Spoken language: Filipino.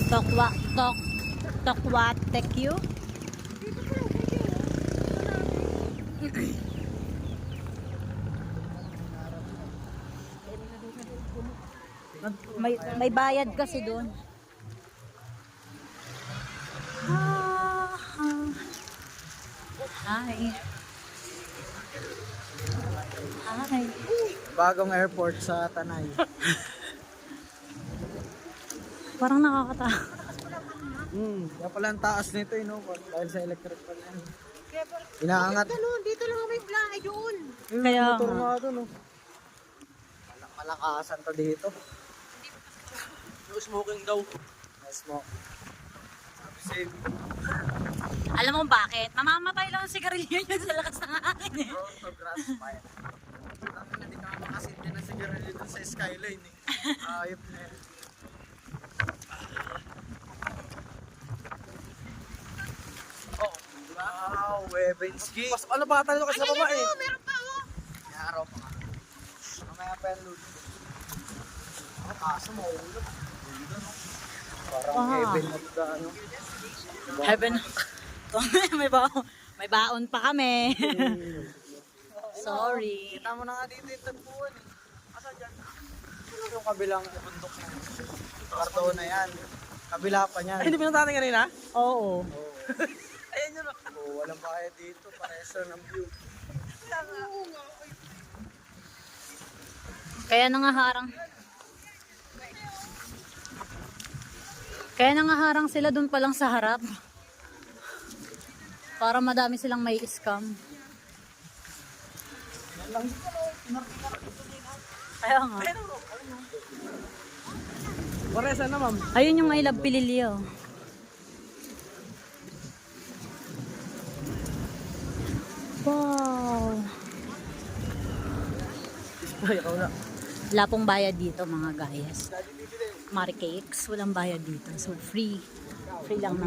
Tokwa, Tokwa Tekyu. May bayad kasi doon. Hi. Hi. Bagong airport sa Tanay. Parang nakakatakot. Yan pala ang taas nito, no? Dahil sa electric pala yan. Inaangat. Dito lang may fly doon. Kaya Motor nga. nga doon, no? Malakasan to dito. No smoking daw. No smoke. Sabi safe. Alam mo bakit? Mamamatay lang ang sigarilyo yun sa lakas ng hangin eh. Road to grass fire. Hindi ka makasinti ng sigarilyo dito sa skyline, eh. Ayop na yan. Oh, wow, Webenski. Mas ano ba tayo kasi sa baba eh. Meron pa oh. May araw pa nga. Mamaya pa yan, Lord. Ang kaso mo, ulo. Parang Wow. heaven na ito, ano. Heaven. may baon pa kami. Sorry. Kita mo na nga dito yung tagpuan, eh. Asa dyan? Yung kabilang bundok na. Karto na yan. Kabila pa niyan. Ay, hindi pinunta natin kanina? Oo. Ayan yun. Oh, walang bakit dito. Pareso ng view. Kaya nangaharang. Kaya nangaharang sila dun pa lang sa harap. Para madami silang may scam. Kaya nga. Paresa na ma'am. Ayun yung I love Pililio. Wow. Ay, ikaw na. Wala pong bayad dito mga guys. Maricakes, walang bayad dito. So free. Free lang naman.